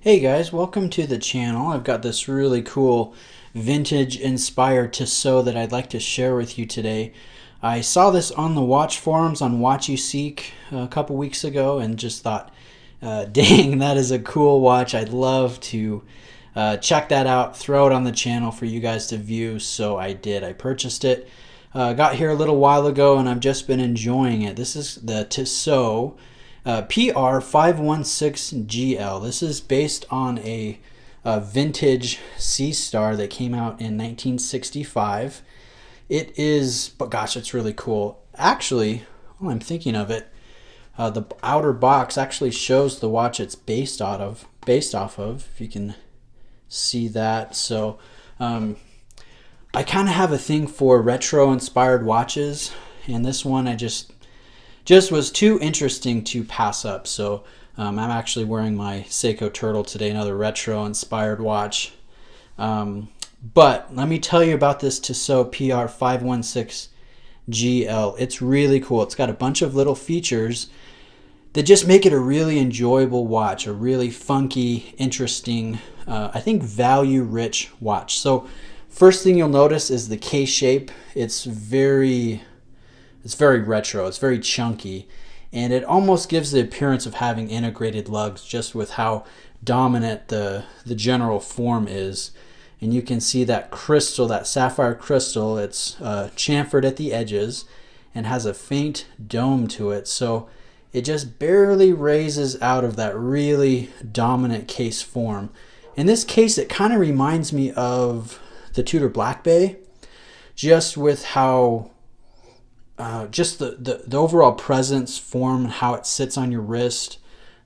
Hey guys, welcome to the channel. I've got this really cool vintage inspired Tissot that I'd like to share with you today. I saw this on the watch forums on Watch You Seek a couple weeks ago and just thought, dang, that is a cool watch. I'd love to check that out, throw it on the channel for you guys to view. So I did. I purchased it. Got here a little while ago and I've just been enjoying it. This is the Tissot PR516GL. This is based on a vintage Sea Star that came out in 1965. It is, but gosh, it's really cool. Actually, while I'm thinking of it, the outer box actually shows the watch it's based off of. If you can see that. So I kind of have a thing for retro inspired watches, and this one I just was too interesting to pass up. So I'm actually wearing my Seiko Turtle today, another retro inspired watch. But let me tell you about this Tissot PR516GL. It's really cool. It's got a bunch of little features that just make it a really enjoyable watch, a really funky, interesting, I think value-rich watch. So first thing you'll notice is the case shape. It's very retro, it's very chunky, and it almost gives the appearance of having integrated lugs just with how dominant the general form is. And you can see that crystal, that sapphire crystal, it's chamfered at the edges and has a faint dome to it, so it just barely raises out of that really dominant case form. In this case, it kind of reminds me of the Tudor Black Bay, just with how just the overall presence, form, how it sits on your wrist,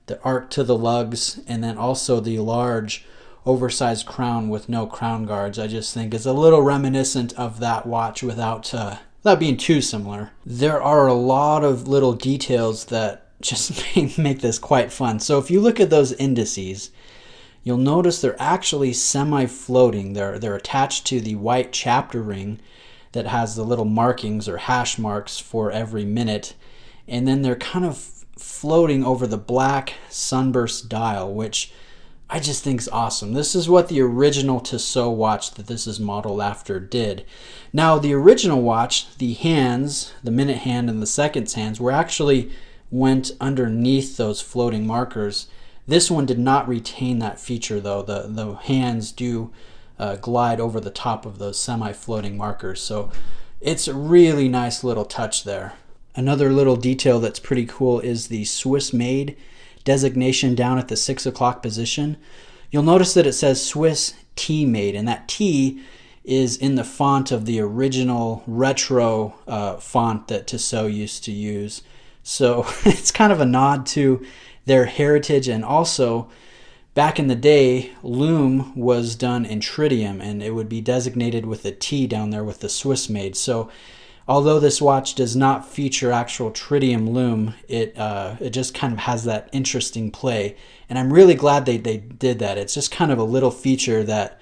the arc to the lugs, and then also the large oversized crown with no crown guards. I just think is a little reminiscent of that watch without being too similar. There are a lot of little details that just make this quite fun. So if you look at those indices, you'll notice they're actually semi-floating. They're attached to the white chapter ring that has the little markings or hash marks for every minute, and then they're kind of floating over the black sunburst dial, which I just think is awesome. This is what the original Tissot watch that this is modeled after did. Now the original watch, the hands, the minute hand and the seconds hands went underneath those floating markers. This one did not retain that feature though. The hands do glide over the top of those semi-floating markers. So it's a really nice little touch there. Another little detail that's pretty cool is the Swiss made designation down at the 6 o'clock position. You'll notice that it says Swiss T made, and that T is in the font of the original retro font that Tissot used to use. So it's kind of a nod to their heritage, and also back in the day, lume was done in tritium, and it would be designated with a T down there with the Swiss made. So although this watch does not feature actual tritium lume, it just kind of has that interesting play. And I'm really glad they did that. It's just kind of a little feature that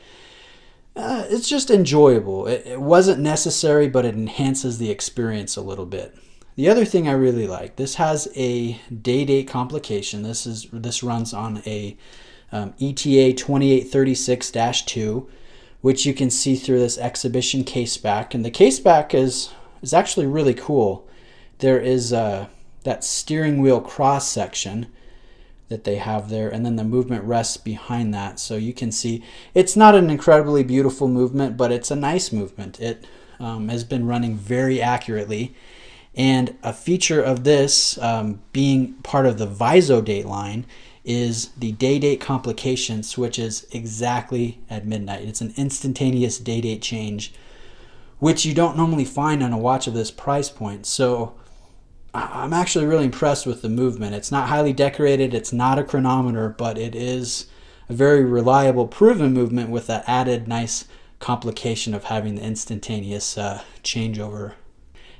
it's just enjoyable. It wasn't necessary, but it enhances the experience a little bit. The other thing I really like, this has a day-date complication. This runs on a ETA 2836-2, which you can see through this exhibition case back. And the case back is actually really cool. There is that steering wheel cross section that they have there, and then the movement rests behind that. So you can see it's not an incredibly beautiful movement, but it's a nice movement. It has been running very accurately. And a feature of this being part of the VISO date line is the day-date complication switches exactly at midnight. It's an instantaneous day-date change, which you don't normally find on a watch of this price point. So I'm actually really impressed with the movement. It's not highly decorated, it's not a chronometer, but it is a very reliable, proven movement with that added nice complication of having the instantaneous changeover.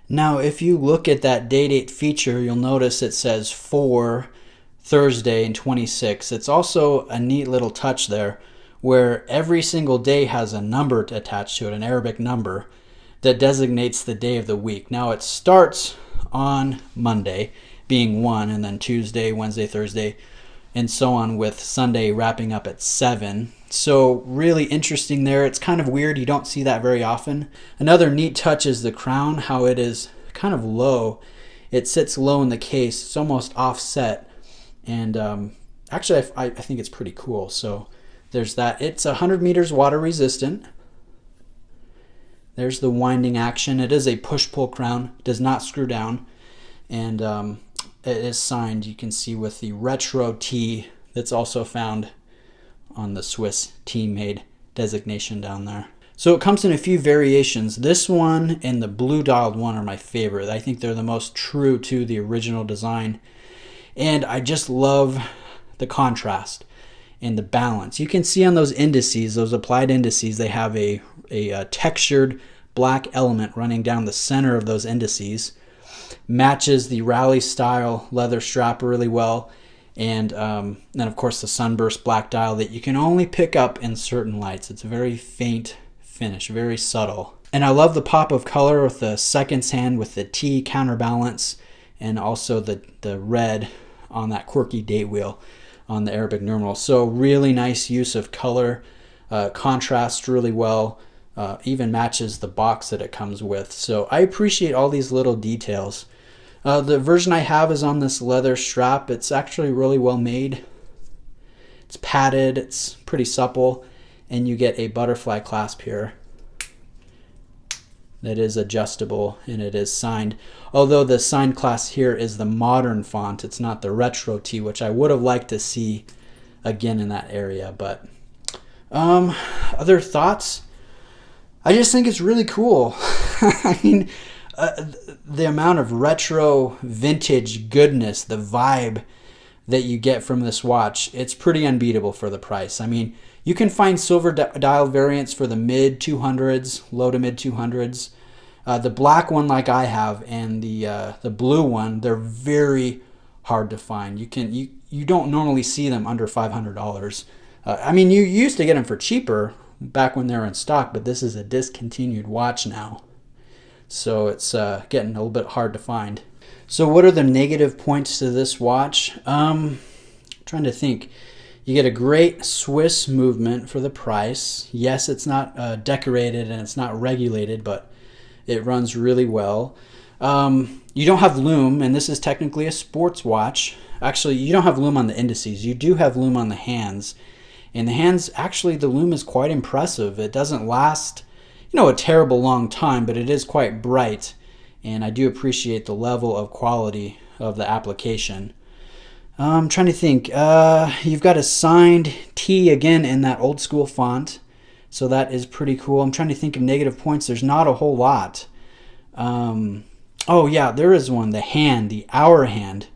Now, if you look at that day-date feature, you'll notice it says 4 Thursday and 26. It's also a neat little touch there where every single day has a number attached to it, an Arabic number that designates the day of the week. Now, it starts on Monday being 1, and then Tuesday, Wednesday, Thursday, and so on, with Sunday wrapping up at 7. So really interesting there. It's kind of weird. You don't see that very often. Another neat touch is the crown, how it is kind of low. It sits low in the case. It's almost offset. And actually, I think it's pretty cool. So there's that. It's 100 meters water resistant. There's the winding action. It is a push-pull crown. Does not screw down. And it is signed, you can see, with the retro T that's also found on the Swiss T-made designation down there. So it comes in a few variations. This one and the blue dialed one are my favorite. I think they're the most true to the original design. And I just love the contrast and the balance. You can see on those indices, those applied indices, they have a textured black element running down the center of those indices. Matches the rally style leather strap really well. And then, of course, the sunburst black dial that you can only pick up in certain lights. It's a very faint finish, very subtle. And I love the pop of color with the seconds hand with the T counterbalance, and also the red on that quirky date wheel on the Arabic numeral. So really nice use of color, contrasts really well, even matches the box that it comes with. So I appreciate all these little details. The version I have is on this leather strap. It's actually really well made. It's padded, it's pretty supple, and you get a butterfly clasp here that is adjustable, and it is signed. Although the signed clasp here is the modern font, it's not the retro T, which I would have liked to see again in that area. But other thoughts? I just think it's really cool. I mean, the amount of retro vintage goodness, the vibe that you get from this watch, it's pretty unbeatable for the price. I mean, you can find silver dial variants for the mid 200s, low to mid 200s. The black one like I have and the blue one, they're very hard to find. You don't normally see them under $500. I mean, you used to get them for cheaper back when they were in stock, but this is a discontinued watch now. So it's getting a little bit hard to find. So what are the negative points to this watch? Trying to think. You get a great Swiss movement for the price. Yes, it's not decorated and it's not regulated, but it runs really well. You don't have lume, and this is technically a sports watch. Actually, you don't have lume on the indices. You do have lume on the hands. And the hands, actually, the lume is quite impressive. It doesn't last, a terrible long time, but it is quite bright. And I do appreciate the level of quality of the application. I'm trying to think. You've got a signed T again in that old school font. So that is pretty cool. I'm trying to think of negative points. There's not a whole lot. Oh yeah, there is one. The hand, the hour hand.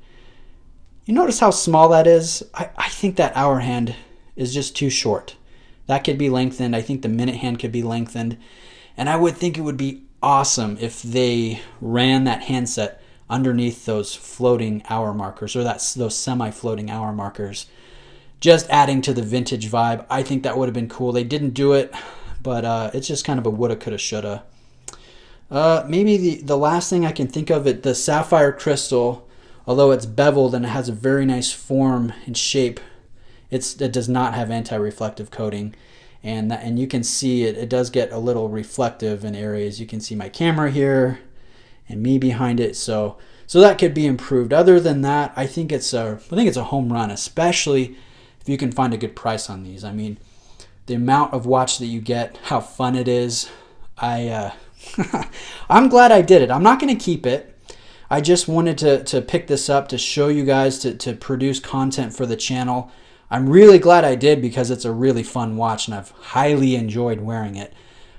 You notice how small that is? I think that hour hand is just too short. That could be lengthened. I think the minute hand could be lengthened. And I would think it would be awesome if they ran that handset underneath those floating hour markers, or those semi-floating hour markers, just adding to the vintage vibe. I think that would have been cool. They didn't do it, but it's just kind of a woulda, coulda, shoulda. Maybe the last thing I can think of, the sapphire crystal, although it's beveled and it has a very nice form and shape, it does not have anti-reflective coating. And you can see it does get a little reflective in areas. You can see my camera here and me behind it, so that could be improved. Other than that, I think it's a home run, especially if you can find a good price on these. I mean, the amount of watch that you get, how fun it is. I'm glad I did it. I'm not going to keep it. I just wanted to pick this up to show you guys, to produce content for the channel. I'm really glad I did, because it's a really fun watch and I've highly enjoyed wearing it.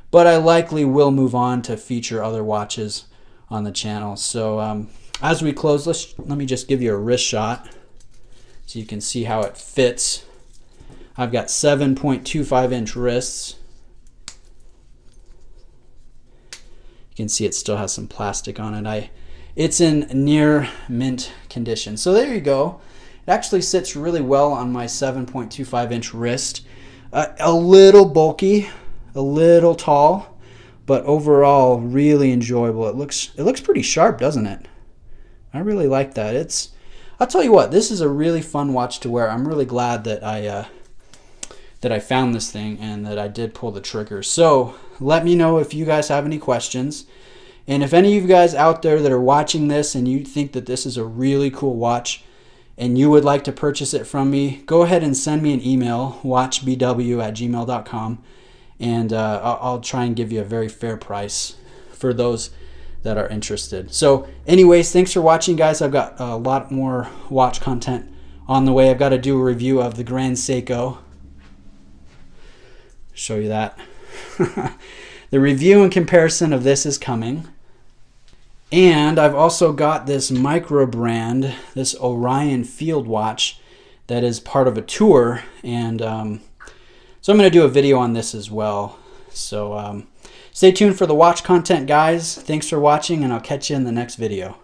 But I likely will move on to feature other watches on the channel. So as we close, let me just give you a wrist shot so you can see how it fits. I've got 7.25 inch wrists. You can see it still has some plastic on it. It's in near mint condition. So there you go. It actually sits really well on my 7.25 inch wrist. A little bulky, a little tall, but overall really enjoyable. It looks pretty sharp, doesn't it? I really like that. I'll tell you what, this is a really fun watch to wear. I'm really glad that I found this thing and that I did pull the trigger. So let me know if you guys have any questions. And if any of you guys out there that are watching this and you think that this is a really cool watch and you would like to purchase it from me, go ahead and send me an email, watchbw@gmail.com, and I'll try and give you a very fair price for those that are interested. So anyways, thanks for watching, guys. I've got a lot more watch content on the way. I've got to do a review of the Grand Seiko. Show you that. The review and comparison of this is coming. And I've also got this micro brand, this Orion Field watch that is part of a tour. And so I'm going to do a video on this as well. So stay tuned for the watch content, guys. Thanks for watching, and I'll catch you in the next video.